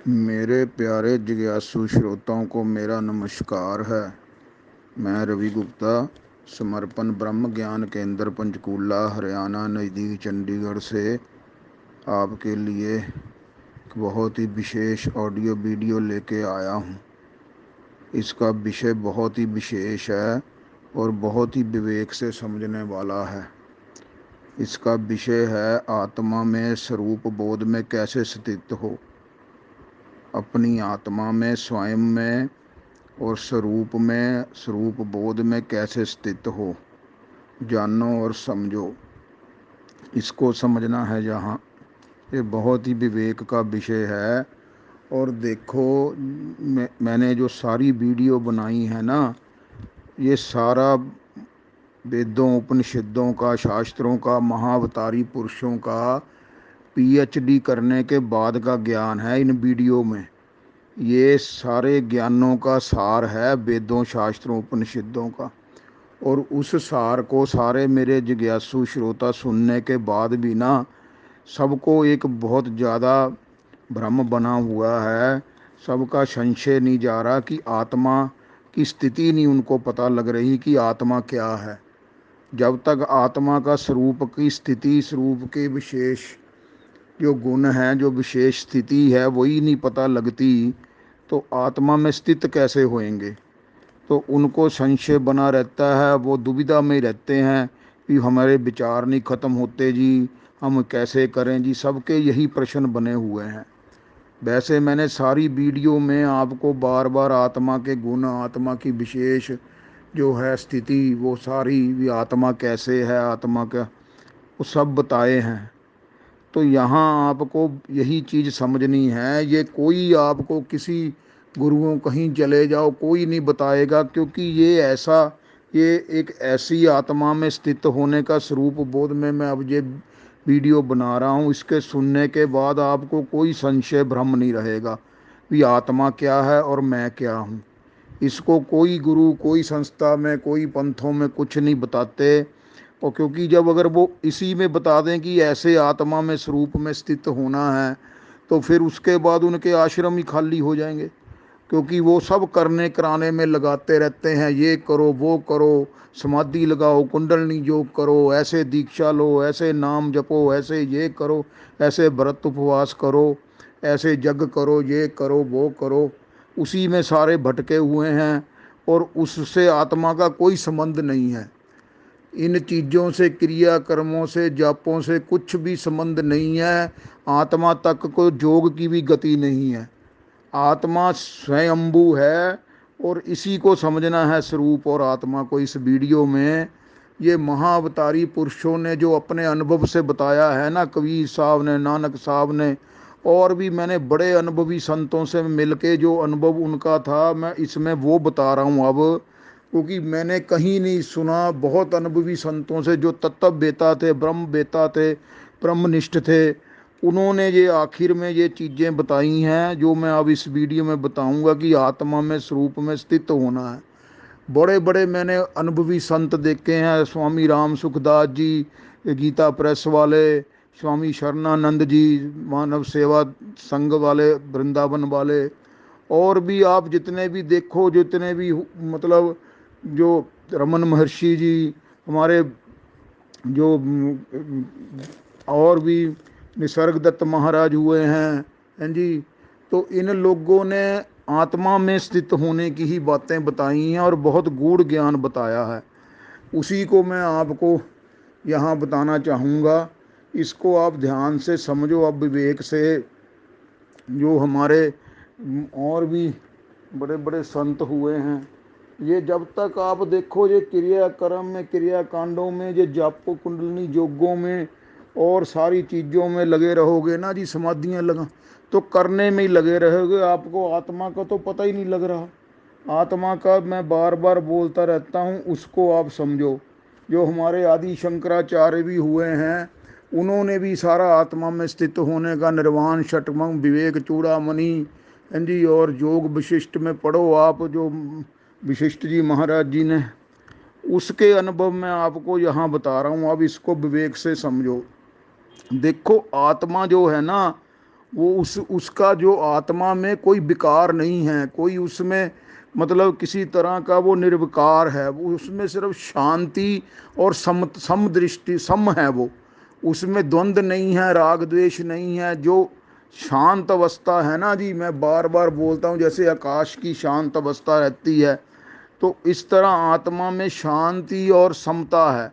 मेरे प्यारे जिज्ञासु श्रोताओं को मेरा नमस्कार है। मैं रवि गुप्ता, समर्पण ब्रह्म ज्ञान केंद्र पंचकूला हरियाणा नज़दीक चंडीगढ़ से आपके लिए एक बहुत ही विशेष ऑडियो वीडियो लेके आया हूँ। इसका विषय बहुत ही विशेष है और बहुत ही विवेक से समझने वाला है। इसका विषय है आत्मा में स्वरूप बोध में कैसे स्थित हो। अपनी आत्मा में, स्वयं में और स्वरूप बोध में कैसे स्थित हो, जानो और समझो। इसको समझना है जहाँ, ये बहुत ही विवेक का विषय है। और देखो, मैंने जो सारी वीडियो बनाई है ना, ये सारा वेदों उपनिषदों का, शास्त्रों का, महाअवतारी पुरुषों का पीएचडी करने के बाद का ज्ञान है इन वीडियो में। ये सारे ज्ञानों का सार है वेदों शास्त्रों उपनिषदों का। और उस सार को सारे मेरे जिज्ञासु श्रोता सुनने के बाद भी ना, सबको एक बहुत ज़्यादा भ्रम बना हुआ है। सबका संशय नहीं जा रहा कि आत्मा की स्थिति नहीं उनको पता लग रही कि आत्मा क्या है। जब तक आत्मा का स्वरूप की स्थिति, स्वरूप के विशेष जो गुण हैं, जो विशेष स्थिति है, वही नहीं पता लगती, तो आत्मा में स्थित कैसे होएंगे। तो उनको संशय बना रहता है, वो दुविधा में रहते हैं कि हमारे विचार नहीं ख़त्म होते जी, हम कैसे करें जी। सबके यही प्रश्न बने हुए हैं। वैसे मैंने सारी वीडियो में आपको बार बार आत्मा के गुण, आत्मा की विशेष जो है स्थिति, वो सारी भी आत्मा कैसे है, आत्मा का, वो सब बताए हैं। तो यहाँ आपको यही चीज़ समझनी है। ये कोई आपको किसी गुरुओं कहीं चले जाओ, कोई नहीं बताएगा, क्योंकि ये एक ऐसी आत्मा में स्थित होने का स्वरूप बोध में मैं अब ये वीडियो बना रहा हूँ। इसके सुनने के बाद आपको कोई संशय भ्रम नहीं रहेगा कि आत्मा क्या है और मैं क्या हूँ। इसको कोई गुरु, कोई संस्था में, कोई पंथों में कुछ नहीं बताते। और क्योंकि जब अगर वो इसी में बता दें कि ऐसे आत्मा में स्वरूप में स्थित होना है, तो फिर उसके बाद उनके आश्रम ही खाली हो जाएंगे। क्योंकि वो सब करने कराने में लगाते रहते हैं, ये करो वो करो, समाधि लगाओ, कुंडलनी योग करो, ऐसे दीक्षा लो, ऐसे नाम जपो, ऐसे ये करो, ऐसे व्रत उपवास करो, ऐसे जग करो, ये करो वो करो। उसी में सारे भटके हुए हैं और उससे आत्मा का कोई संबंध नहीं है। इन चीज़ों से, क्रिया कर्मों से, जापों से कुछ भी संबंध नहीं है। आत्मा तक को जोग की भी गति नहीं है। आत्मा स्वयंभू है और इसी को समझना है, स्वरूप और आत्मा को। इस वीडियो में ये महाअवतारी पुरुषों ने जो अपने अनुभव से बताया है ना, कबीर साहब ने, नानक साहब ने, और भी मैंने बड़े अनुभवी संतों से मिलके जो अनुभव उनका था, मैं इसमें वो बता रहा हूँ अब। क्योंकि मैंने कहीं नहीं सुना, बहुत अनुभवी संतों से जो तत्व बेता थे, ब्रह्म बेता थे, ब्रह्मनिष्ठ थे, उन्होंने ये आखिर में ये चीज़ें बताई हैं जो मैं अब इस वीडियो में बताऊंगा कि आत्मा में स्वरूप में स्थित होना है। बड़े बड़े मैंने अनुभवी संत देखे हैं, स्वामी राम सुखदास जी, गीता प्रेस वाले, स्वामी शरणानंद जी, मानव सेवा संघ वाले, वृंदावन वाले, और भी आप जितने भी देखो, जितने भी मतलब जो रमन महर्षि जी, हमारे जो और भी निसर्ग दत्त महाराज हुए हैं जी। तो इन लोगों ने आत्मा में स्थित होने की ही बातें बताई हैं और बहुत गूढ़ ज्ञान बताया है। उसी को मैं आपको यहाँ बताना चाहूँगा। इसको आप ध्यान से समझो, अब विवेक से। जो हमारे और भी बड़े बड़े संत हुए हैं, ये जब तक आप देखो, ये क्रियाक्रम में, क्रियाकांडों में, ये जापो कुंडलनी योगों में और सारी चीज़ों में लगे रहोगे ना जी, समाधियाँ लगा तो करने में ही लगे रहोगे, आपको आत्मा का तो पता ही नहीं लग रहा। आत्मा का मैं बार बार बोलता रहता हूँ, उसको आप समझो। जो हमारे आदि शंकराचार्य भी हुए हैं, उन्होंने भी सारा आत्मा में स्थित होने का, निर्वाण षटमंग विवेक चूड़ामणि जी, और योग विशिष्ट में पढ़ो आप, जो विशिष्ट जी महाराज जी ने, उसके अनुभव में आपको यहाँ बता रहा हूँ। अब इसको विवेक से समझो। देखो, आत्मा जो है ना, वो उसका जो आत्मा में कोई विकार नहीं है, कोई उसमें मतलब किसी तरह का वो निर्विकार है, वो उसमें सिर्फ शांति और सम दृष्टि सम है। वो उसमें द्वंद्व नहीं है, राग द्वेष नहीं है। जो शांत अवस्था है ना जी, मैं बार बार बोलता हूँ, जैसे आकाश की शांत अवस्था रहती है, तो इस तरह आत्मा में शांति और समता है।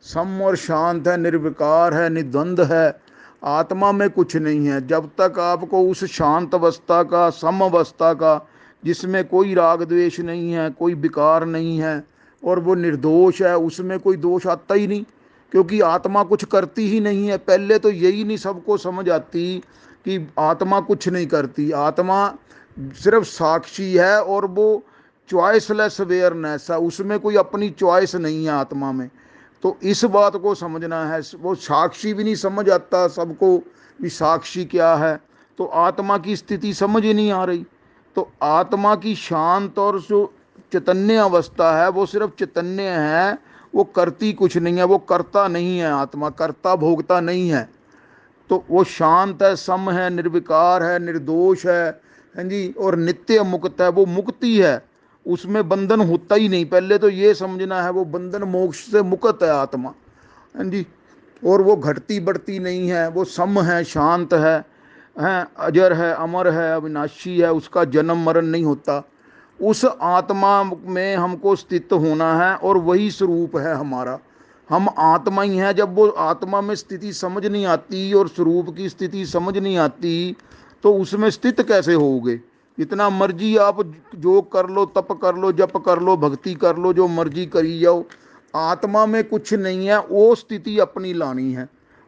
सम और शांत है, निर्विकार है, निद्वंद है। आत्मा में कुछ नहीं है। जब तक आपको उस शांत अवस्था का, सम अवस्था का, जिसमें कोई राग द्वेष नहीं है, कोई विकार नहीं है और वो निर्दोष है, उसमें कोई दोष आता ही नहीं, क्योंकि आत्मा कुछ करती ही नहीं है। पहले तो यही नहीं सबको समझ आती कि आत्मा कुछ नहीं करती। आत्मा सिर्फ साक्षी है और वो चॉइसलेस अवेयरनेस है, उसमें कोई अपनी चॉइस नहीं है आत्मा में। तो इस बात को समझना है। वो साक्षी भी नहीं समझ आता सबको भी साक्षी क्या है, तो आत्मा की स्थिति समझ ही नहीं आ रही। तो आत्मा की शांत और जो चैतन्य अवस्था है वो सिर्फ चैतन्य है, वो करती कुछ नहीं है, वो करता नहीं है। आत्मा करता भोगता नहीं है। तो वो शांत है, सम है, निर्विकार है, निर्दोष है जी, और नित्य मुक्त है। वो मुक्ति है, उसमें बंधन होता ही नहीं। पहले तो ये समझना है, वो बंधन मोक्ष से मुक्त है आत्मा, है जी। और वो घटती बढ़ती नहीं है, वो सम है, शांत है, अजर है, अमर है, अविनाशी है, उसका जन्म मरण नहीं होता। उस आत्मा में हमको स्थित होना है और वही स्वरूप है हमारा। हम आत्मा ही हैं। जब वो आत्मा में स्थिति समझ नहीं आती और स्वरूप की स्थिति समझ नहीं आती, तो उसमें स्थित कैसे होगे। इतना मर्जी आप योग कर लो, तप कर लो, जप कर लो, भक्ति कर लो, जो मर्जी करी जाओ, आत्मा में कुछ नहीं है। वो स्थिति अपनी लानी है।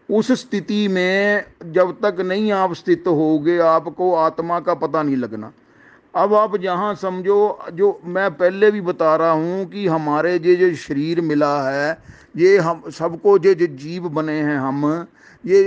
उस स्थिति में जब तक नहीं आप स्थित होगे, आपको आत्मा का पता नहीं लगना। अब आप जहाँ समझो, जो मैं पहले भी बता रहा हूँ कि हमारे ये जो शरीर मिला है, ये हम सबको जो जीव बने हैं,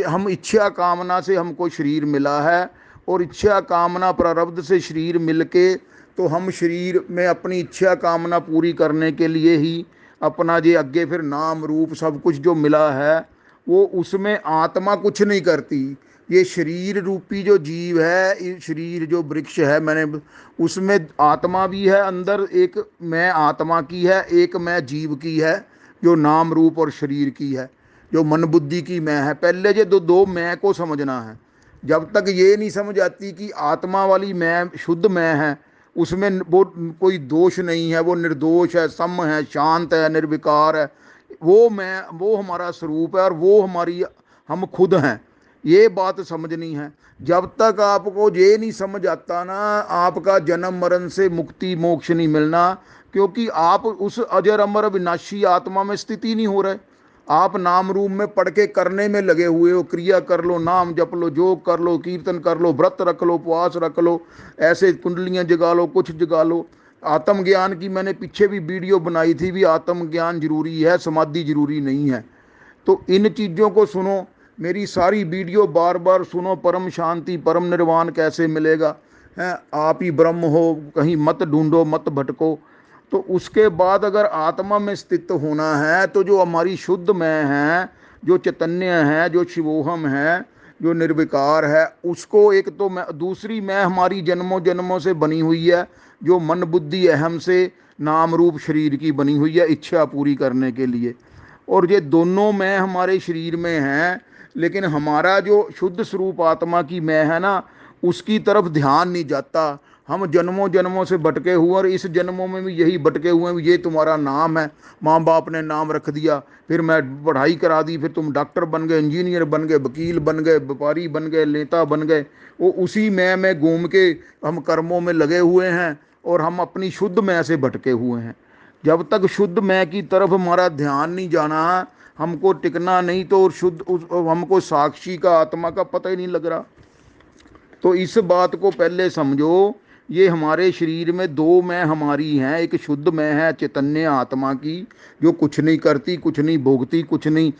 हम इच्छा कामना से हमको शरीर मिला है। और इच्छा कामना प्रारब्ध से शरीर मिलके, तो हम शरीर में अपनी इच्छा कामना पूरी करने के लिए ही अपना ये अगे फिर नाम रूप सब कुछ जो मिला है, वो उसमें आत्मा कुछ नहीं करती। ये शरीर रूपी जो जीव है, ये शरीर जो वृक्ष है, मैंने उसमें आत्मा भी है अंदर। एक मैं आत्मा की है, एक मैं जीव की है, जो नाम रूप और शरीर की है, जो मन बुद्धि की मैं है। पहले ये दो मैं को समझना है। जब तक ये नहीं समझ आती कि आत्मा वाली मैं शुद्ध मैं है, उसमें वो कोई दोष नहीं है, वो निर्दोष है, सम है, शांत है, निर्विकार है, वो मैं, वो हमारा स्वरूप है और वो हमारी, हम खुद हैं, ये बात समझनी है। जब तक आपको ये नहीं समझ आता ना, आपका जन्म मरण से मुक्ति मोक्ष नहीं मिलना, क्योंकि आप उस अजर अमर विनाशी आत्मा में स्थिति नहीं हो रहे। आप नाम रूप में पढ़ के करने में लगे हुए हो। क्रिया कर लो, नाम जप लो, योग कर लो, कीर्तन कर लो, व्रत रख लो, उपवास रख लो, ऐसे कुंडलियां जगा लो, कुछ जगा लो। आत्मज्ञान की मैंने पीछे भी वीडियो बनाई थी, भी आत्मज्ञान जरूरी है, समाधि जरूरी नहीं है। तो इन चीज़ों को सुनो, मेरी सारी वीडियो बार बार सुनो। परम शांति, परम निर्वाण कैसे मिलेगा है, आप ही ब्रह्म हो, कहीं मत ढूंढो, मत भटको। तो उसके बाद अगर आत्मा में स्थित होना है, तो जो हमारी शुद्ध मैं है, जो चैतन्य है, जो शिवोहम है, जो निर्विकार है, उसको एक तो मैं, दूसरी मैं हमारी जन्मों जन्मों से बनी हुई है, जो मन बुद्धि अहम से नाम रूप शरीर की बनी हुई है इच्छा पूरी करने के लिए। और ये दोनों मैं हमारे शरीर में हैं, लेकिन हमारा जो शुद्ध स्वरूप आत्मा की मैं है ना, उसकी तरफ ध्यान नहीं जाता। हम जन्मों जन्मों से भटके हुए, और इस जन्मों में भी यही भटके हुए हैं। ये तुम्हारा नाम है, माँ बाप ने नाम रख दिया, फिर मैं पढ़ाई करा दी, फिर तुम डॉक्टर बन गए, इंजीनियर बन गए, वकील बन गए, व्यापारी बन गए, नेता बन गए। वो उसी मैं में घूम के हम कर्मों में लगे हुए हैं, और हम अपनी शुद्ध मैं से भटके हुए हैं। जब तक शुद्ध मैं की तरफ हमारा ध्यान नहीं जाना, हमको टिकना नहीं। तो शुद्ध हमको साक्षी का, आत्मा का पता ही नहीं लग रहा। तो इस बात को पहले समझो। ये हमारे शरीर में दो मैं हमारी हैं, एक शुद्ध मैं है चैतन्य आत्मा की, जो कुछ नहीं करती, कुछ नहीं भोगती, कुछ नहीं,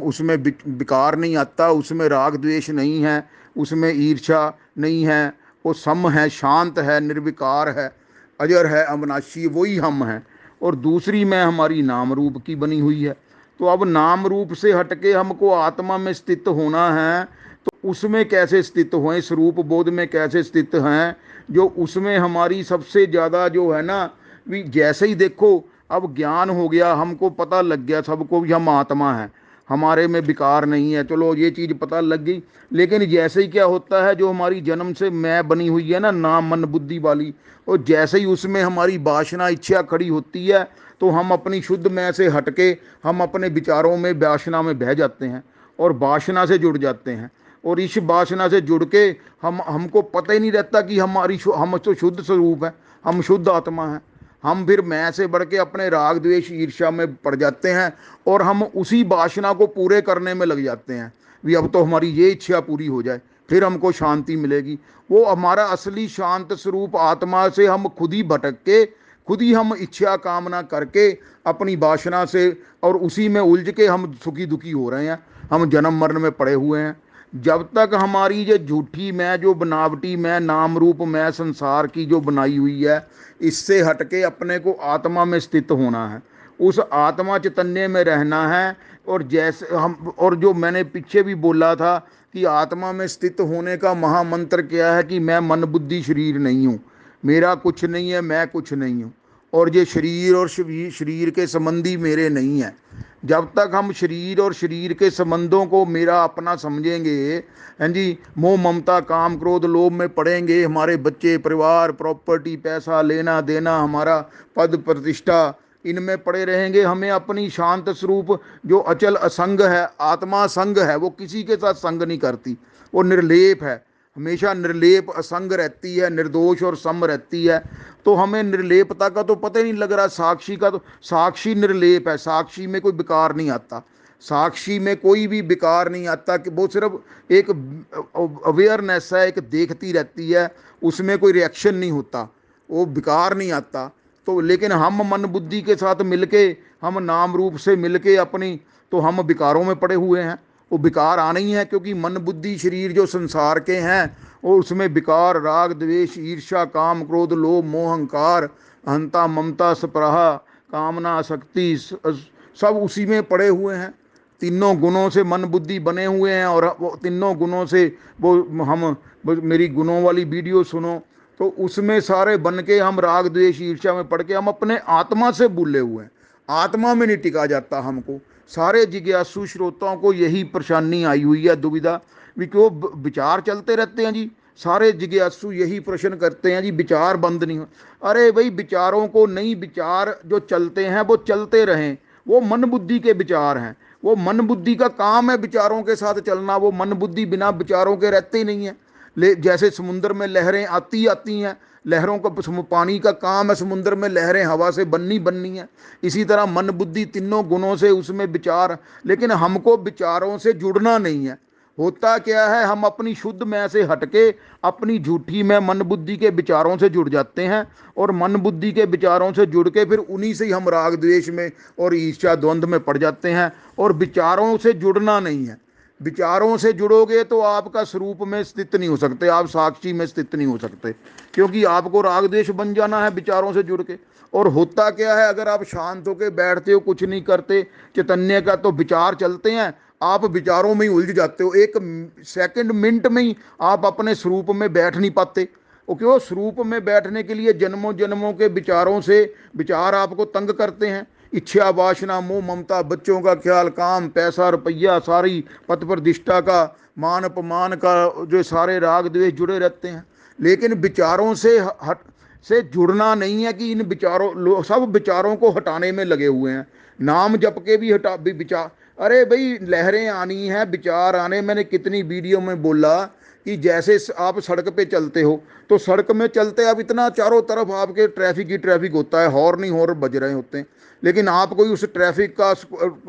उसमें विकार नहीं आता, उसमें राग द्वेष नहीं है, उसमें ईर्ष्या नहीं है, वो सम है, शांत है, निर्विकार है, अजर है, अविनाशी, वही हम हैं। और दूसरी मैं हमारी नाम रूप की बनी हुई है। तो अब नाम रूप से हटके हमको आत्मा में स्थित होना है। उसमें कैसे स्थित हुए, इस रूप बोध में कैसे स्थित हैं, जो उसमें हमारी सबसे ज़्यादा जो है ना, भी जैसे ही देखो अब ज्ञान हो गया, हमको पता लग गया सबको भी हम आत्मा हैं, हमारे में विकार नहीं है, चलो ये चीज़ पता लग गई। लेकिन जैसे ही क्या होता है, जो हमारी जन्म से मैं बनी हुई है ना, नाम मन बुद्धि वाली, और जैसे ही उसमें हमारी वासना इच्छा खड़ी होती है, तो हम अपनी शुद्ध मैं से हटके हम अपने विचारों में वासना में बह जाते हैं और वासना से जुड़ जाते हैं। और इस वासना से जुड़ के हमको पता ही नहीं रहता कि हम तो शुद्ध स्वरूप है, हम शुद्ध आत्मा है। हम फिर मैं से बढ़ के अपने राग द्वेष ईर्ष्या में पड़ जाते हैं और हम उसी वासना को पूरे करने में लग जाते हैं। भी अब तो हमारी ये इच्छा पूरी हो जाए, फिर हमको शांति मिलेगी। वो हमारा असली शांत स्वरूप आत्मा से हम खुद ही भटक के, खुद ही हम इच्छा कामना करके अपनी वासना से और उसी में उलझ के हम सुखी दुखी हो रहे हैं, हम जन्म मरण में पड़े हुए हैं। जब तक हमारी ये झूठी मैं, जो बनावटी मैं, नाम रूप मैं, संसार की जो बनाई हुई है, इससे हटके अपने को आत्मा में स्थित होना है, उस आत्मा चैतन्य में रहना है। और जैसे हम, और जो मैंने पीछे भी बोला था कि आत्मा में स्थित होने का महामंत्र क्या है, कि मैं मन बुद्धि शरीर नहीं हूँ, मेरा कुछ नहीं है, मैं कुछ नहीं हूँ, और ये शरीर और शरीर के संबंधी मेरे नहीं है। जब तक हम शरीर और शरीर के संबंधों को मेरा अपना समझेंगे, हैं जी, मोह ममता काम क्रोध लोभ में पड़ेंगे, हमारे बच्चे परिवार प्रॉपर्टी पैसा लेना देना हमारा पद प्रतिष्ठा इनमें पड़े रहेंगे, हमें अपनी शांत स्वरूप जो अचल असंग है, आत्मा संग है, वो किसी के साथ संग नहीं करती, वो निर्लेप है, हमेशा निर्लेप असंग रहती है, निर्दोष और सम रहती है। तो हमें निर्लेपता का तो पता ही नहीं लग रहा, साक्षी का तो, साक्षी निर्लेप है, साक्षी में कोई विकार नहीं आता, साक्षी में कोई भी विकार नहीं आता, कि वो सिर्फ एक अवेयरनेस है, एक देखती रहती है, उसमें कोई रिएक्शन नहीं होता, वो विकार नहीं आता। तो लेकिन हम मन बुद्धि के साथ मिलके, हम नाम रूप से मिलके अपनी, तो हम विकारों में पड़े हुए हैं। वो विकार आना ही है, क्योंकि मन बुद्धि शरीर जो संसार के हैं, और उसमें विकार राग द्वेष ईर्ष्या काम क्रोध लोभ मोह अहंकार अहंता ममता स्पृहा कामना आसक्ति सब उसी में पड़े हुए हैं। तीनों गुणों से मन बुद्धि बने हुए हैं, और वो तीनों गुणों से वो हम, मेरी गुणों वाली वीडियो सुनो, तो उसमें सारे बन के हम राग द्वेष ईर्ष्या में पड़ के हम अपने आत्मा से भूले हुए हैं, आत्मा में नहीं टिका जाता हमको। सारे जिज्ञासु श्रोताओं को यही परेशानी आई हुई है, दुविधा भी, क्यों विचार चलते रहते हैं जी, सारे जिज्ञासु यही प्रश्न करते हैं जी, विचार बंद नहीं हो। अरे भाई, विचारों को नहीं, विचार जो चलते हैं वो चलते रहें, वो मन बुद्धि के विचार हैं, वो मन बुद्धि का काम है विचारों के साथ चलना, वो मन बुद्धि बिना विचारों के रहते ही नहीं है। जैसे समुद्र में लहरें आती आती हैं, लहरों का पानी का काम है समुद्र में लहरें हवा से बननी बननी है, इसी तरह मन बुद्धि तीनों गुणों से उसमें विचार। लेकिन हमको विचारों से जुड़ना नहीं है। होता क्या है, हम अपनी शुद्ध मैं से हटके अपनी झूठी मैं मन बुद्धि के विचारों से जुड़ जाते हैं, और मन बुद्धि के विचारों से जुड़ के फिर उन्हीं से ही हम राग द्वेष में और ईर्ष्या द्वंद्व में पड़ जाते हैं। और विचारों से जुड़ना नहीं है, विचारों से जुड़ोगे तो आपका स्वरूप में स्थित नहीं हो सकते, आप साक्षी में स्थित नहीं हो सकते, क्योंकि आपको राग द्वेष बन जाना है विचारों से जुड़ के। और होता क्या है, अगर आप शांत होकर बैठते हो, कुछ नहीं करते चैतन्य का, तो विचार चलते हैं, आप विचारों में ही उलझ जाते हो, एक सेकंड मिनट में ही आप अपने स्वरूप में बैठ नहीं पाते। वो क्यों, स्वरूप में बैठने के लिए जन्मों जन्मों के विचारों से, विचार आपको तंग करते हैं, इच्छा वासना मोह ममता बच्चों का ख्याल काम पैसा रुपया सारी पद प्रतिष्ठा का मान अपमान का जो सारे राग द्वेष जुड़े रहते हैं। लेकिन विचारों से हट से जुड़ना नहीं है, कि इन विचारों सब विचारों को हटाने में लगे हुए हैं, नाम जप के भी हटा भी विचार। अरे भाई, लहरें आनी है, विचार आने, मैंने कितनी वीडियो में बोला कि जैसे आप सड़क पे चलते हो, तो सड़क में चलते अब इतना चारों तरफ आपके ट्रैफिक ही ट्रैफिक होता है, हॉर्न ही हॉर्न बज रहे होते हैं, लेकिन आप कोई उस ट्रैफिक का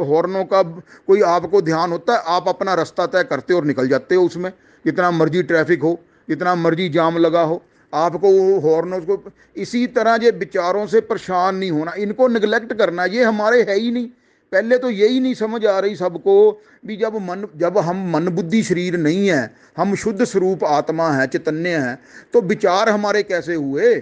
हॉर्नों का कोई आपको ध्यान होता है, आप अपना रास्ता तय करते हो और निकल जाते हो उसमें, जितना मर्जी ट्रैफिक हो, जितना मर्जी जाम लगा हो, आपको वो हॉर्नों को। इसी तरह ये विचारों से परेशान नहीं होना, इनको निगलेक्ट करना, ये हमारे है ही नहीं। पहले तो यही नहीं समझ आ रही सबको भी, जब हम मन बुद्धि शरीर नहीं है, हम शुद्ध स्वरूप आत्मा है, चैतन्य है, तो विचार हमारे कैसे हुए,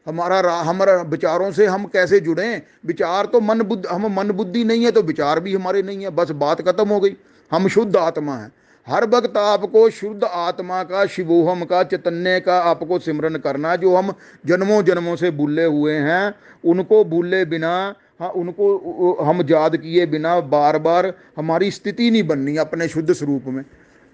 हमारा विचारों से हम कैसे जुड़े। विचार तो हम मन बुद्धि नहीं है, तो विचार भी हमारे नहीं है, बस बात खत्म हो गई। हम शुद्ध आत्मा है, हर वक्त आपको शुद्ध आत्मा का, शिवोहम का, चैतन्य का आपको सिमरन करना, जो हम जन्मों जन्मों से भूले हुए हैं, उनको भूले बिना, हाँ, उनको हम याद किए बिना बार बार हमारी स्थिति नहीं बननी अपने शुद्ध स्वरूप में।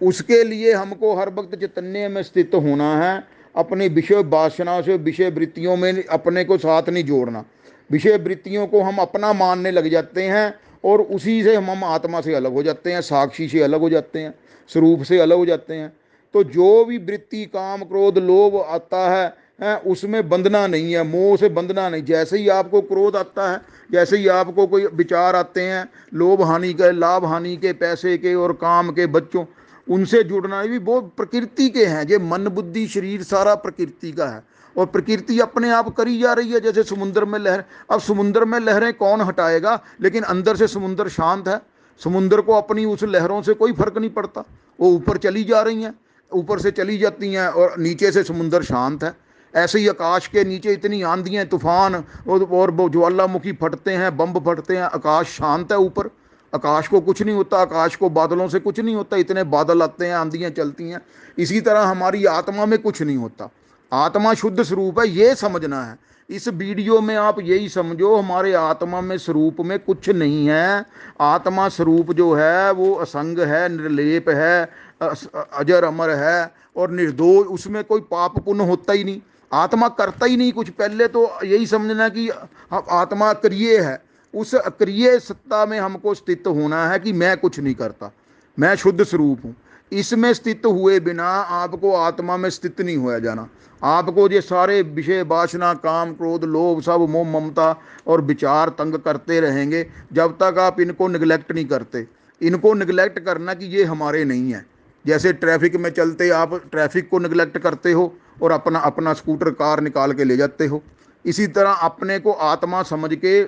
उसके लिए हमको हर वक्त चैतन्य में स्थित होना है। अपनी विषय वासना से, विषय वृत्तियों में अपने को साथ नहीं जोड़ना। विषय वृत्तियों को हम अपना मानने लग जाते हैं और उसी से हम आत्मा से अलग हो जाते हैं, साक्षी से अलग हो जाते हैं, स्वरूप से अलग हो जाते हैं। तो जो भी वृत्ति, काम, क्रोध, लोभ आता है उसमें बंधना नहीं है, मोह से बंधना नहीं। जैसे ही आपको क्रोध आता है, जैसे ही आपको कोई विचार आते हैं लोभ हानि के, लाभ हानि के, पैसे के और काम के, बच्चों, उनसे जुड़ना भी वो प्रकृति के हैं। ये मन बुद्धि शरीर सारा प्रकृति का है और प्रकृति अपने आप करी जा रही है। जैसे समुद्र में लहर, अब समुद्र में लहरें कौन हटाएगा, लेकिन अंदर से समुद्र शांत है। समुद्र को अपनी उस लहरों से कोई फर्क नहीं पड़ता, वो ऊपर चली जा रही हैं, ऊपर से चली जाती हैं और नीचे से समुद्र शांत है। ऐसे ही आकाश के नीचे इतनी आंधियां, तूफान और वो ज्वालामुखी फटते हैं, बम फटते हैं, आकाश शांत है। ऊपर आकाश को कुछ नहीं होता, आकाश को बादलों से कुछ नहीं होता, इतने बादल आते हैं, आंधियां चलती हैं। इसी तरह हमारी आत्मा में कुछ नहीं होता, आत्मा शुद्ध स्वरूप है, ये समझना है। इस वीडियो में आप यही समझो, हमारे आत्मा में स्वरूप में कुछ नहीं है। आत्मा स्वरूप जो है वो असंग है, निर्लेप है, अजर अमर है और निर्दोष, उसमें कोई पाप पुण्य होता ही नहीं। आत्मा करता ही नहीं कुछ। पहले तो यही समझना कि आत्मा अक्रिय है। उस अक्रिय सत्ता में हमको स्थित होना है कि मैं कुछ नहीं करता, मैं शुद्ध स्वरूप हूँ। इसमें स्थित हुए बिना आपको आत्मा में स्थित नहीं होया जाना। आपको ये सारे विषय, वासना, काम, क्रोध, लोभ, सब मोह, ममता और विचार तंग करते रहेंगे जब तक आप इनको निगलेक्ट नहीं करते। इनको निगलेक्ट करना कि ये हमारे नहीं है। जैसे ट्रैफिक में चलते आप ट्रैफिक को निगलेक्ट करते हो और अपना अपना स्कूटर, कार निकाल के ले जाते हो। इसी तरह अपने को आत्मा समझ के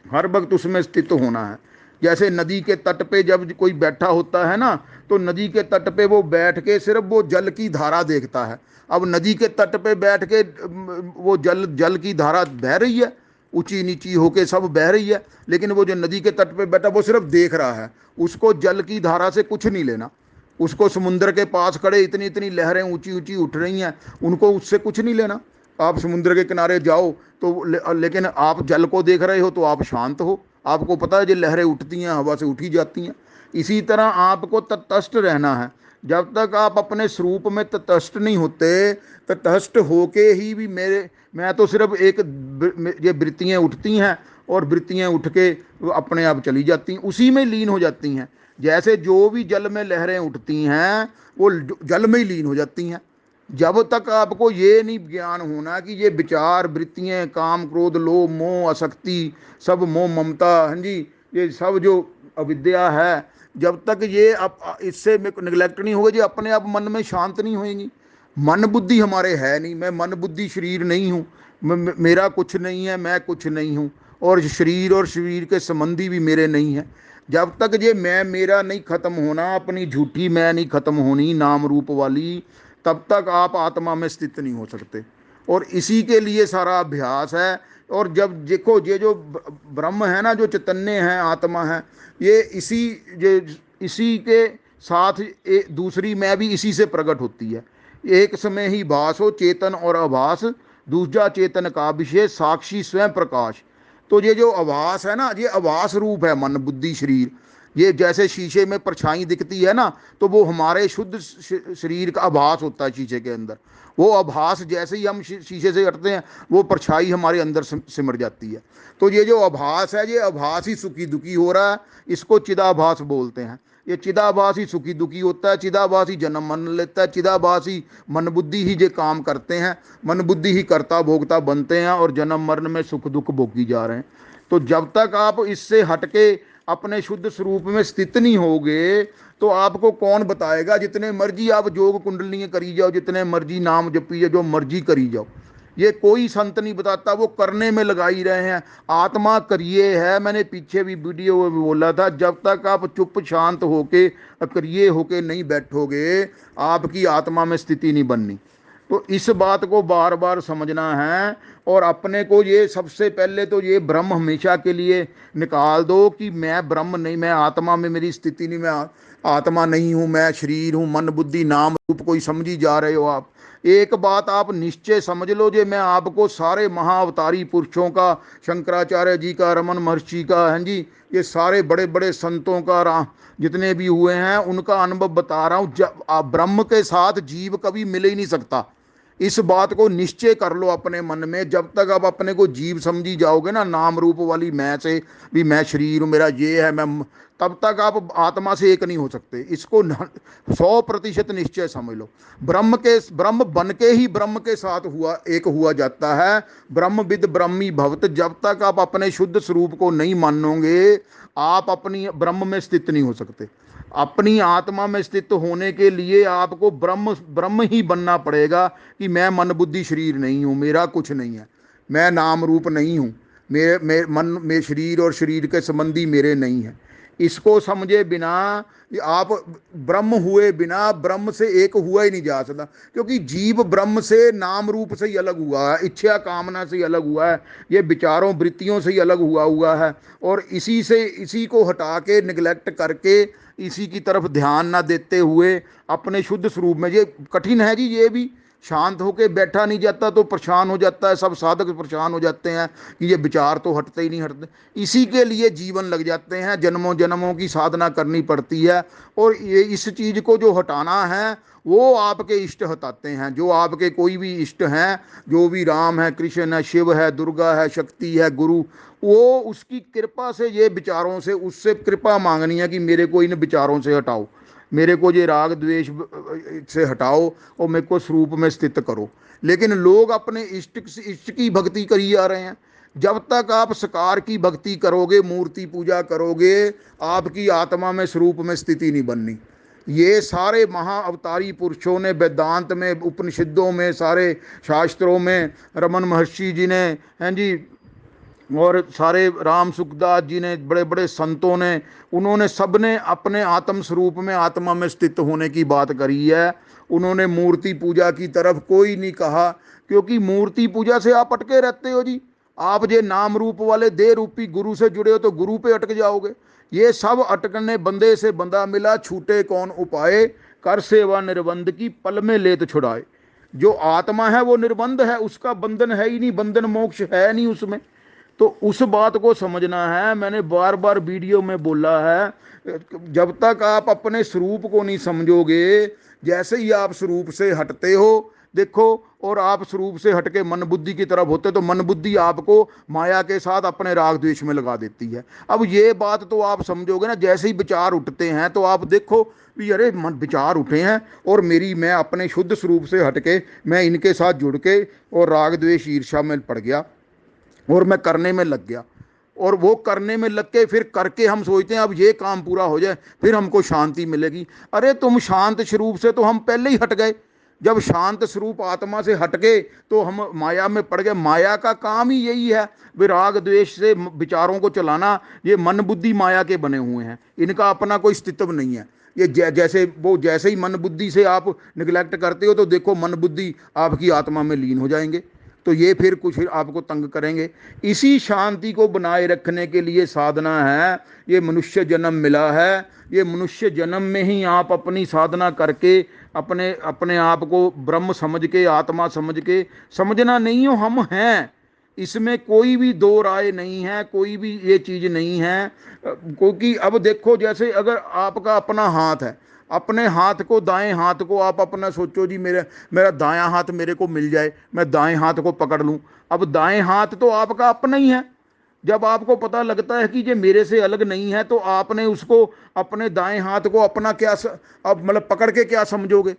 हर वक्त उसमें स्थित होना है। जैसे नदी के तट पे जब कोई बैठा होता है ना, तो नदी के तट पे वो बैठ के सिर्फ वो जल की धारा देखता है। अब नदी के तट पे बैठ के वो जल जल की धारा बह रही है, ऊंची नीची होके सब बह रही है, लेकिन वो जो नदी के तट पे बैठा वो सिर्फ देख रहा है। उसको जल की धारा से कुछ नहीं लेना। उसको समुद्र के पास खड़े इतनी इतनी लहरें ऊंची ऊंची उठ रही हैं, उनको उससे कुछ नहीं लेना। आप समुद्र के किनारे जाओ तो लेकिन आप जल को देख रहे हो तो आप शांत हो। आपको पता है जो लहरें उठती हैं हवा से उठी जाती हैं। इसी तरह आपको तटस्थ रहना है। जब तक आप अपने स्वरूप में तटस्थ नहीं होते, तटस्थ होके ही भी मैं तो सिर्फ एक, ये वृत्तियाँ उठती हैं और वृत्तियाँ उठ के अपने आप चली जाती हैं, उसी में लीन हो जाती हैं। जैसे जो भी जल में लहरें उठती हैं वो जल में ही लीन हो जाती हैं। जब तक आपको ये नहीं ज्ञान होना कि ये विचार, वृत्तियाँ, काम, क्रोध, लोभ, मोह, आसक्ति, सब मोह, ममता, हाँ जी, ये सब जो अविद्या है, जब तक ये इससे निगलेक्ट नहीं होगा, ये अपने आप मन में शांत नहीं होएंगी। मन बुद्धि हमारे है नहीं, मैं मन बुद्धि शरीर नहीं हूँ, मेरा कुछ नहीं है, मैं कुछ नहीं हूँ, और शरीर और शरीर के संबंधी भी मेरे नहीं है। जब तक ये मैं मेरा नहीं खत्म होना, अपनी झूठी मैं नहीं खत्म होनी नाम रूप वाली, तब तक आप आत्मा में स्थित नहीं हो सकते। और इसी के लिए सारा अभ्यास है। और जब देखो ये जो ब्रह्म है ना, जो चैतन्य है, आत्मा है, ये इसी के साथ दूसरी मैं भी इसी से प्रकट होती है। एक समय ही भास हो चेतन और आभास, दूसरा चेतन का विषय साक्षी स्वयं प्रकाश। तो ये जो आभास है ना, ये आभास रूप है मन बुद्धि शरीर। ये जैसे शीशे में परछाई दिखती है ना, तो वो हमारे शुद्ध शरीर का आभास होता है शीशे के अंदर। वो आभास जैसे ही हम शीशे से हटते हैं, वो परछाई हमारे अंदर सिमर जाती है। तो ये जो आभास है, ये आभास ही सुखी दुखी हो रहा है, इसको चिदाभास बोलते हैं। ये चिदाभास ही सुखी दुखी होता है, चिदाभास ही जन्म मन लेता है, चिदाभास ही मन बुद्धि ही जो काम करते हैं, मन बुद्धि ही कर्ता भोगता बनते हैं और जन्म मरण में सुख दुख भोगी जा रहे हैं। तो जब तक आप इससे हटके अपने शुद्ध स्वरूप में स्थित नहीं होगे, तो आपको कौन बताएगा। जितने मर्जी आप योग कुंडलियाँ करी जाओ, जितने मर्जी नाम जपी जाओ, जो मर्जी करी जाओ, ये कोई संत नहीं बताता, वो करने में लगा ही रहे हैं। आत्मा करिए है, मैंने पीछे भी वीडियो में बोला था, जब तक आप चुप शांत होके अक्रिय होके नहीं बैठोगे, आपकी आत्मा में स्थिति नहीं बननी। तो इस बात को बार बार समझना है। और अपने को ये सबसे पहले तो ये भ्रम हमेशा के लिए निकाल दो कि मैं ब्रह्म नहीं, मैं आत्मा में मेरी स्थिति नहीं, मैं आत्मा नहीं हूँ, मैं शरीर हूँ, मन बुद्धि नाम रूप कोई समझी जा रहे हो आप। एक बात आप निश्चय समझ लो, जे मैं आपको सारे महाअवतारी पुरुषों का, शंकराचार्य जी का, रमन महर्षि का, हैं जी, ये सारे बड़े बड़े संतों का, जितने भी हुए हैं उनका अनुभव बता रहा हूँ। जब आप ब्रह्म के साथ जीव कभी मिल ही नहीं सकता, इस बात को निश्चय कर लो अपने मन में। जब तक आप अपने को जीव समझी जाओगे ना, नाम रूप वाली मैं से, भी मैं शरीर हूँ, मेरा ये है, मैं, तब तक आप आत्मा से एक नहीं हो सकते। इसको 100% निश्चय समझ लो। ब्रह्म बन के ही ब्रह्म के साथ हुआ एक हुआ जाता है। ब्रह्मविद ब्रह्मी भवत। जब तक आप अपने शुद्ध स्वरूप को नहीं मानोगे, आप अपनी ब्रह्म में स्थित नहीं हो सकते। अपनी आत्मा में स्थित होने के लिए आपको ब्रह्म ब्रह्म ही बनना पड़ेगा कि मैं मन बुद्धि शरीर नहीं हूँ, मेरा कुछ नहीं है, मैं नाम रूप नहीं हूँ, मेरे मन में शरीर और शरीर के संबंधी मेरे नहीं है। इसको समझे बिना आप ब्रह्म हुए बिना ब्रह्म से एक हुआ ही नहीं जा सकता। क्योंकि जीव ब्रह्म से नाम रूप से ही अलग हुआ है, इच्छा कामना से ही अलग हुआ है, ये विचारों वृत्तियों से ही अलग हुआ है। और इसी को हटा के, निगलेक्ट करके, इसी की तरफ ध्यान ना देते हुए अपने शुद्ध स्वरूप में, ये कठिन है जी। ये भी शांत होके बैठा नहीं जाता तो परेशान हो जाता है, सब साधक परेशान हो जाते हैं कि ये विचार तो हटते ही नहीं हटते। इसी के लिए जीवन लग जाते हैं, जन्मों जन्मों की साधना करनी पड़ती है। और ये इस चीज़ को जो हटाना है वो आपके इष्ट हटाते हैं। जो आपके कोई भी इष्ट हैं, जो भी राम है, कृष्ण है, शिव है, दुर्गा है, शक्ति है, गुरु, वो उसकी कृपा से, ये विचारों से उससे कृपा मांगनी है कि मेरे को इन विचारों से हटाओ, मेरे को ये राग द्वेष से हटाओ और मेरे को स्वरूप में स्थित करो। लेकिन लोग अपने इष्ट की भक्ति करी जा रहे हैं। जब तक आप सकार की भक्ति करोगे, मूर्ति पूजा करोगे, आपकी आत्मा में स्वरूप में स्थिति नहीं बननी। ये सारे महाअवतारी पुरुषों ने वेदांत में, उपनिषदों में, सारे शास्त्रों में, रमन महर्षि जी ने, हैं जी, और सारे राम सुखदास जी ने, बड़े बड़े संतों ने, उन्होंने सब ने अपने आत्म स्वरूप में, आत्मा में स्थित होने की बात करी है। उन्होंने मूर्ति पूजा की तरफ कोई नहीं कहा, क्योंकि मूर्ति पूजा से आप अटके रहते हो जी। आप जे नाम रूप वाले देह रूपी गुरु से जुड़े हो तो गुरु पे अटक जाओगे। ये सब अटकने, बंदे से बंदा मिला, छूटे कौन उपाय, कर सेवा निर्बंध की पल में लेत छुड़ाए। जो आत्मा है वो निर्बंध है, उसका बंधन है ही नहीं, बंधन मोक्ष है नहीं उसमें। तो उस बात को समझना है। मैंने बार बार वीडियो में बोला है, जब तक आप अपने स्वरूप को नहीं समझोगे, जैसे ही आप स्वरूप से हटते हो, देखो, और आप स्वरूप से हटके मन बुद्धि की तरफ होते, तो मन बुद्धि आपको माया के साथ अपने राग द्वेष में लगा देती है। अब ये बात तो आप समझोगे ना, जैसे ही विचार उठते हैं तो आप देखो भी, अरे मन विचार उठे हैं और मैं अपने शुद्ध स्वरूप से हटके मैं इनके साथ जुड़ के और राग द्वेष ईर्ष्या में पड़ गया और मैं करने में लग गया। और वो करने में लग के फिर करके हम सोचते हैं अब ये काम पूरा हो जाए फिर हमको शांति मिलेगी। अरे तुम शांत स्वरूप से तो हम पहले ही हट गए। जब शांत स्वरूप आत्मा से हट गए तो हम माया में पड़ गए। माया का काम ही यही है, विराग द्वेष से विचारों को चलाना। ये मन बुद्धि माया के बने हुए हैं, इनका अपना कोई अस्तित्व नहीं है। ये जैसे ही मन बुद्धि से आप निगलेक्ट करते हो तो देखो मन बुद्धि आपकी आत्मा में लीन हो जाएंगे, तो ये फिर कुछ आपको तंग करेंगे। इसी शांति को बनाए रखने के लिए साधना है, ये मनुष्य जन्म मिला है। ये मनुष्य जन्म में ही आप अपनी साधना करके अपने अपने आप को ब्रह्म समझ के, आत्मा समझ के, समझना नहीं हो हम हैं, इसमें कोई भी दो राय नहीं है, कोई भी ये चीज़ नहीं है। क्योंकि अब देखो, जैसे अगर आपका अपना हाथ है, अपने हाथ को, दाएं हाथ को आप अपना सोचो जी, मेरा दायां हाथ मेरे को मिल जाए, मैं दाएं हाथ को पकड़ लूं। अब दाएं हाथ तो आपका अपना ही है। जब आपको पता लगता है कि ये मेरे से अलग नहीं है, तो आपने उसको, अपने दाएं हाथ को अपना क्या अब मतलब पकड़ के क्या समझोगे?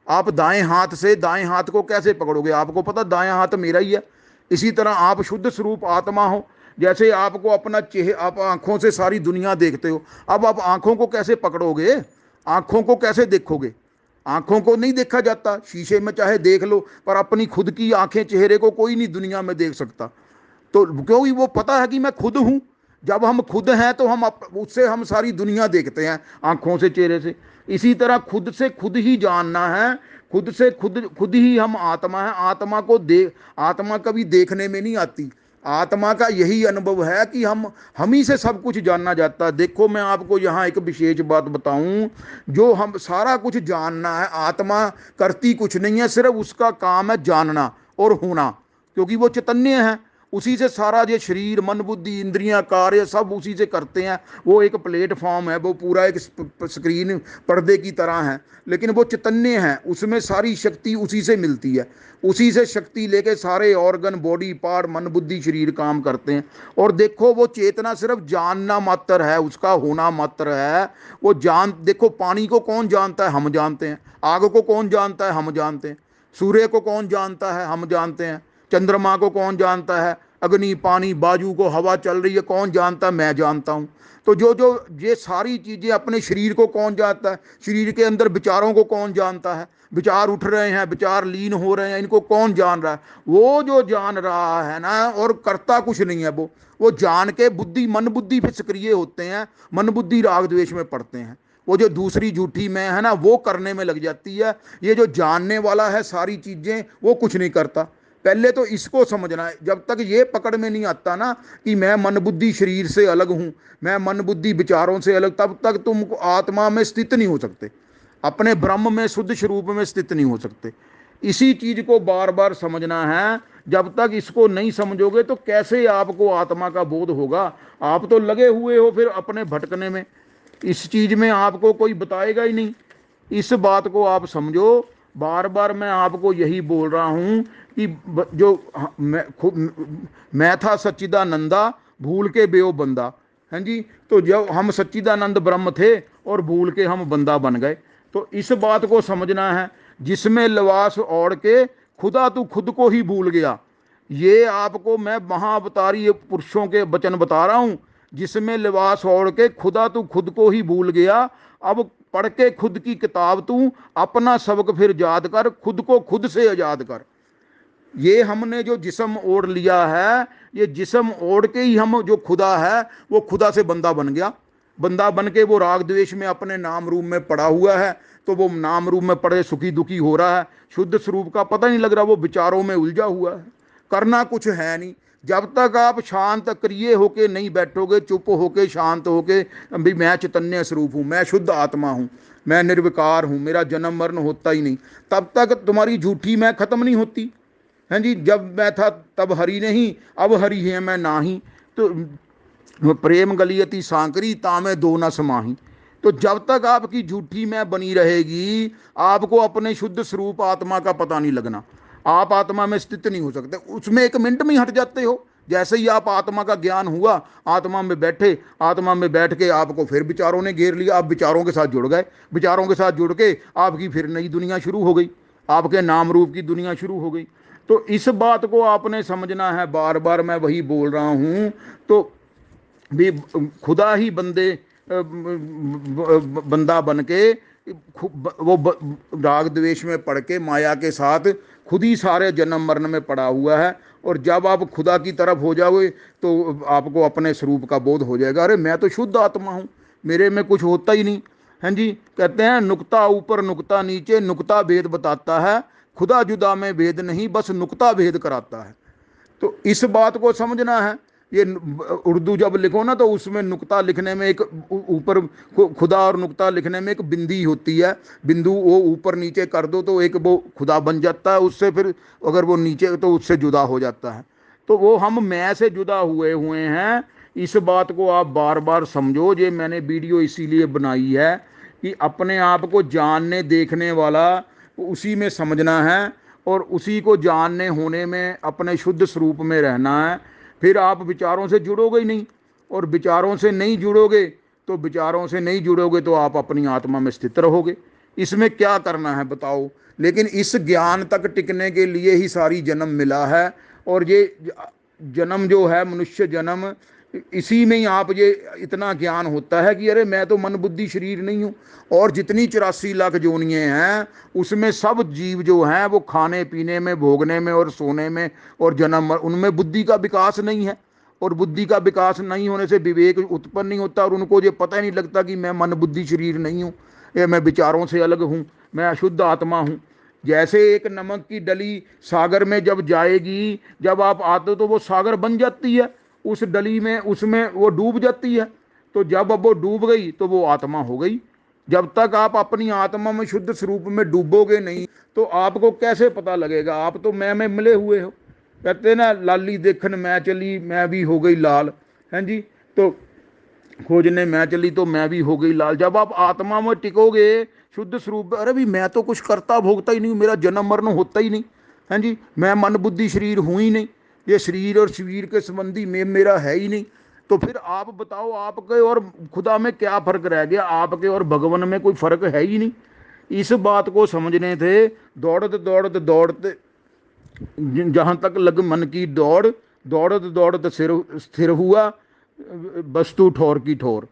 आप दाएं हाथ से दाएं हाथ को कैसे पकड़ोगे? आपको पता दायां हाथ मेरा ही है। इसी तरह आप शुद्ध स्वरूप आत्मा हो। जैसे आपको अपना आप आंखों से सारी दुनिया देखते हो, अब आप आंखों को कैसे पकड़ोगे? आंखों को कैसे देखोगे? आंखों को नहीं देखा जाता, शीशे में चाहे देख लो, पर अपनी खुद की आंखें, चेहरे को कोई नहीं दुनिया में देख सकता। तो क्योंकि वो पता है कि मैं खुद हूं। जब हम खुद हैं तो उससे हम सारी दुनिया देखते हैं, आंखों से, चेहरे से। इसी तरह खुद से खुद ही जानना है, खुद ही हम आत्मा है। आत्मा कभी देखने में नहीं आती। आत्मा का यही अनुभव है कि हम ही से सब कुछ जानना जाता है। देखो मैं आपको यहाँ एक विशेष बात बताऊं, जो हम सारा कुछ जानना है, आत्मा करती कुछ नहीं है, सिर्फ उसका काम है जानना और होना, क्योंकि वो चैतन्य है। उसी से सारा ये शरीर मन बुद्धि इंद्रियां कार्य सब उसी से करते हैं। वो एक प्लेटफॉर्म है, वो पूरा एक स्क्रीन पर्दे की तरह है, लेकिन वो चैतन्य है, उसमें सारी शक्ति उसी से मिलती है। उसी से शक्ति लेके सारे ऑर्गन बॉडी पार्ट मन बुद्धि शरीर काम करते हैं। और देखो वो चेतना सिर्फ जानना मात्र है, उसका होना मात्र है। वो देखो पानी को कौन जानता है? हम जानते हैं। आग को कौन जानता है? हम जानते हैं। सूर्य को कौन जानता है? हम जानते हैं। चंद्रमा को कौन जानता है? अग्नि पानी बाजू को हवा चल रही है कौन जानता है? मैं जानता हूं। तो जो जो ये सारी चीजें, अपने शरीर को कौन जानता है? शरीर के अंदर विचारों को कौन जानता है? विचार उठ रहे हैं, विचार लीन हो रहे हैं, इनको कौन जान रहा है? वो जो जान रहा है ना, और करता कुछ नहीं है। वो जान के बुद्धि मन बुद्धि पे सक्रिय होते हैं, मन बुद्धि राग द्वेष में पड़ते हैं। वो जो दूसरी झूठी मैं है ना, वो करने में लग जाती है। ये जो जानने वाला है सारी चीजें, वो कुछ नहीं करता। पहले तो इसको समझना है। जब तक ये पकड़ में नहीं आता ना कि मैं मन बुद्धि शरीर से अलग हूं, मैं मन बुद्धि विचारों से अलग, तब तक तुम आत्मा में स्थित नहीं हो सकते, अपने ब्रह्म में शुद्ध स्वरूप में स्थित नहीं हो सकते। इसी चीज को बार बार समझना है। जब तक इसको नहीं समझोगे तो कैसे आपको आत्मा का बोध होगा? आप तो लगे हुए हो फिर अपने भटकने में। इस चीज में आपको कोई बताएगा ही नहीं। इस बात को आप समझो। बार बार मैं आपको यही बोल रहा हूं कि जो मैं था सच्चिदानंदा, भूल के बेओ बंदा। हैं जी। तो जब हम सच्चिदानंद ब्रह्म थे और भूल के हम बंदा बन गए, तो इस बात को समझना है। जिसमें लिबास ओढ़ के खुदा तू खुद को ही भूल गया। ये आपको मैं महाअवतारी पुरुषों के वचन बता रहा हूं। जिसमें लिबास ओढ़ के खुदा तू खुद को ही भूल गया। अब पढ़ के खुद की किताब तू अपना सबक फिर याद कर, खुद को खुद से आजाद कर। ये हमने जो जिस्म ओढ़ लिया है, ये जिस्म ओढ़ के ही हम जो खुदा है वो खुदा से बंदा बन गया। बंदा बन के वो राग द्वेष में अपने नाम रूप में पड़ा हुआ है। तो वो नाम रूप में पड़े सुखी दुखी हो रहा है, शुद्ध स्वरूप का पता नहीं लग रहा, वो विचारों में उलझा हुआ है। करना कुछ है नहीं। जब तक आप शांत क्रिय होके नहीं बैठोगे, चुप होके शांत होके भी मैं चैतन्य स्वरूप हूं, मैं शुद्ध आत्मा हूं, मैं निर्विकार हूं, मेरा जन्म मरण होता ही नहीं, तब तक तुम्हारी झूठी मैं खत्म नहीं होती। हैं जी। जब मैं था तब हरि नहीं, अब हरि है मैं नाही। तो प्रेम गलियती सांकरी तामे दो न समाही। तो जब तक आपकी झूठी मैं बनी रहेगी, आपको अपने शुद्ध स्वरूप आत्मा का पता नहीं लगना। आप आत्मा में स्थित नहीं हो सकते, उसमें एक मिनट में ही हट जाते हो। जैसे ही आप आत्मा का ज्ञान हुआ, आत्मा में बैठे, आत्मा में बैठ के आपको फिर विचारों ने घेर लिया, आप विचारों के साथ जुड़ गए। विचारों के साथ जुड़ के आपकी फिर नई दुनिया शुरू हो गई, आपके नाम रूप की दुनिया शुरू हो गई। तो इस बात को आपने समझना है। बार बार मैं वही बोल रहा हूं। तो भी खुदा ही बंदा बन के वो राग द्वेष में पड़ के माया के साथ खुद ही सारे जन्म मरण में पड़ा हुआ है। और जब आप खुदा की तरफ हो जाओगे तो आपको अपने स्वरूप का बोध हो जाएगा। अरे मैं तो शुद्ध आत्मा हूँ, मेरे में कुछ होता ही नहीं। हैं जी। कहते हैं नुक्ता ऊपर नुक्ता नीचे, नुक्ता भेद बताता है, खुदा जुदा में भेद नहीं, बस नुक्ता भेद कराता है। तो इस बात को समझना है। ये उर्दू जब लिखो ना, तो उसमें नुक्ता लिखने में एक ऊपर खुदा और नुक्ता लिखने में एक बिंदी होती है। बिंदु वो ऊपर नीचे कर दो तो एक वो खुदा बन जाता है, उससे फिर अगर वो नीचे तो उससे जुदा हो जाता है। तो वो हम मैं से जुदा हुए हैं। इस बात को आप बार बार समझो। ये मैंने वीडियो इसीलिए बनाई है कि अपने आप को जानने देखने वाला उसी में समझना है, और उसी को जानने होने में अपने शुद्ध स्वरूप में रहना है। फिर आप विचारों से जुड़ोगे ही नहीं, और विचारों से नहीं जुड़ोगे तो आप अपनी आत्मा में स्थित रहोगे। इसमें क्या करना है बताओ? लेकिन इस ज्ञान तक टिकने के लिए ही सारी जन्म मिला है। और ये जन्म जो है मनुष्य जन्म, इसी में ही आप ये इतना ज्ञान होता है कि अरे मैं तो मन बुद्धि शरीर नहीं हूँ। और जितनी 84 लाख जोनियाँ हैं, उसमें सब जीव जो हैं वो खाने पीने में, भोगने में और सोने में और जन्म, उनमें बुद्धि का विकास नहीं है। और बुद्धि का विकास नहीं होने से विवेक उत्पन्न नहीं होता, और उनको ये पता ही नहीं लगता कि मैं मन बुद्धि शरीर नहीं हूँ, ये मैं विचारों से अलग हूँ, मैं अशुद्ध आत्मा हूँ। जैसे एक नमक की डली सागर में जब जाएगी, जब आप आते हो तो वो सागर बन जाती है, उस डली में, उसमें वो डूब जाती है। तो जब अब वो डूब गई तो वो आत्मा हो गई। जब तक आप अपनी आत्मा में शुद्ध स्वरूप में डूबोगे नहीं तो आपको कैसे पता लगेगा? आप तो मैं में मिले हुए हो। कहते ना, लाली देखन मैं चली, मैं भी हो गई लाल। हैं जी? तो खोजने मैं चली तो मैं भी हो गई लाल। जब आप आत्मा में टिकोगे शुद्ध स्वरूप, अरे भी मैं तो कुछ करता भोगता ही नहीं, मेरा जन्म मरण होता ही नहीं। हैं जी? मैं मन बुद्धि शरीर हूँ ही नहीं, ये शरीर और शरीर के संबंधी में मेरा है ही नहीं। तो फिर आप बताओ, आपके और खुदा में क्या फर्क रह गया? आपके और भगवान में कोई फर्क है ही नहीं। इस बात को समझने थे। दौड़ते दौड़ते दौड़ते जहां तक लग मन की दौड़, दौड़त दौड़त सिर स्थिर हुआ, वस्तु ठोर की ठोर।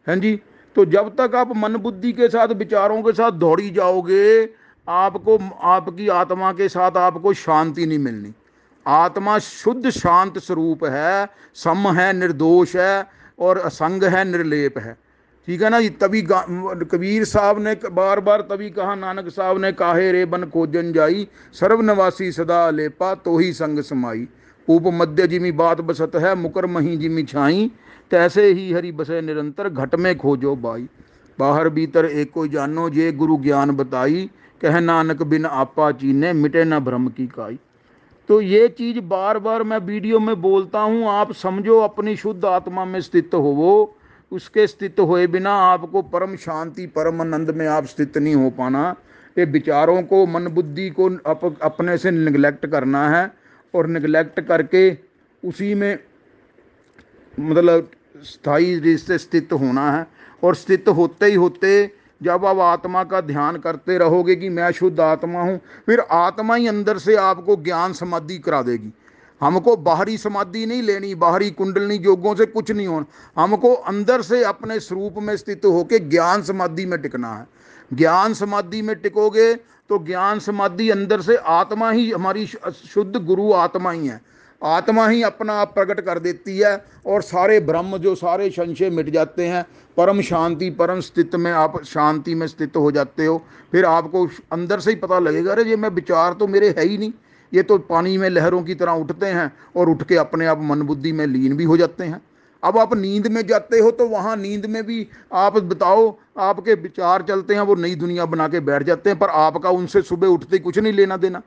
हैं जी? तो जब तक आप मन बुद्धि के साथ, विचारों के साथ दौड़ी जाओगे, आपको, आपकी आत्मा के साथ आपको शांति नहीं मिलनी। आत्मा शुद्ध शांत स्वरूप है, सम है, निर्दोष है, और असंग है, निर्लेप है। ठीक है ना? तभी कबीर साहब ने बार बार तभी कहा, नानक साहब ने, काहे रे बन खोजन जाई, सर्वनवासी सदा लेपा तो ही संग समाई। उप मध्य जिमी बात बसत है, मुकर मही जिमी छाई, तैसे ही हरि बसे निरंतर, घट में खोजो बाई। बाहर भीतर एक कोई जानो, जे गुरु ज्ञान बताई, कह नानक बिन आपा चीने, मिटे न भ्रम की काई। तो ये चीज बार बार मैं वीडियो में बोलता हूँ, आप समझो, अपनी शुद्ध आत्मा में स्थित होवो। उसके स्थित हुए बिना आपको परम शांति, परम आनंद में आप स्थित नहीं हो पाना। ये विचारों को, मन बुद्धि को अपने से निगलेक्ट करना है, और निगलेक्ट करके उसी में मतलब स्थायी रूप से स्थित होना है। और स्थित होते ही होते, जब आप आत्मा का ध्यान करते रहोगे कि मैं शुद्ध आत्मा हूँ, फिर आत्मा ही अंदर से आपको ज्ञान समाधि करा देगी। हमको बाहरी समाधि नहीं लेनी, बाहरी कुंडलनी योगों से कुछ नहीं होना। हमको अंदर से अपने स्वरूप में स्थित होकर ज्ञान समाधि में टिकना है। ज्ञान समाधि में टिकोगे तो ज्ञान समाधि अंदर से, आत्मा ही हमारी शुद्ध गुरु आत्मा ही है। आत्मा ही अपना आप प्रकट कर देती है, और सारे ब्रह्म, जो सारे संशय मिट जाते हैं। परम शांति, परम स्थित में आप शांति में स्थित हो जाते हो। फिर आपको अंदर से ही पता लगेगा, अरे ये मैं विचार तो मेरे है ही नहीं, ये तो पानी में लहरों की तरह उठते हैं, और उठ के अपने आप मन बुद्धि में लीन भी हो जाते हैं। अब आप नींद में जाते हो तो वहाँ नींद में भी आप बताओ, आपके विचार चलते हैं, वो नई दुनिया बना के बैठ जाते हैं, पर आपका उनसे सुबह उठते कुछ नहीं लेना देना।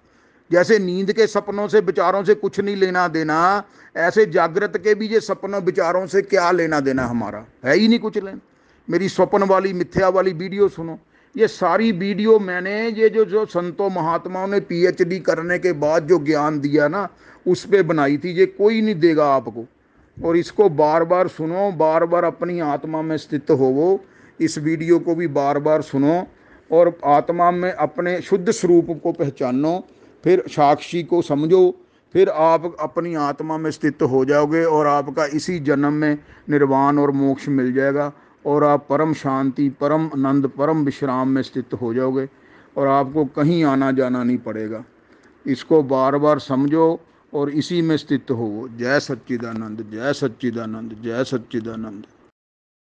जैसे नींद के सपनों से, विचारों से कुछ नहीं लेना देना, ऐसे जागृत के भी ये सपनों विचारों से क्या लेना देना? हमारा है ही नहीं कुछ लेना। मेरी स्वप्न वाली, मिथ्या वाली वीडियो सुनो। ये सारी वीडियो मैंने, ये जो जो संतों महात्माओं ने पीएचडी करने के बाद जो ज्ञान दिया ना, उस पर बनाई थी। ये कोई नहीं देगा आपको। और इसको बार बार सुनो, बार बार अपनी आत्मा में स्थित होवो। इस वीडियो को भी बार बार सुनो, और आत्मा में अपने शुद्ध स्वरूप को पहचानो, फिर साक्षी को समझो। फिर आप अपनी आत्मा में स्थित हो जाओगे, और आपका इसी जन्म में निर्वाण और मोक्ष मिल जाएगा, और आप परम शांति, परम आनंद, परम विश्राम में स्थित हो जाओगे, और आपको कहीं आना जाना नहीं पड़ेगा। इसको बार बार समझो और इसी में स्थित हो। जय सच्चिदानंद, जय सच्चिदानंद, जय सच्चिदानंद।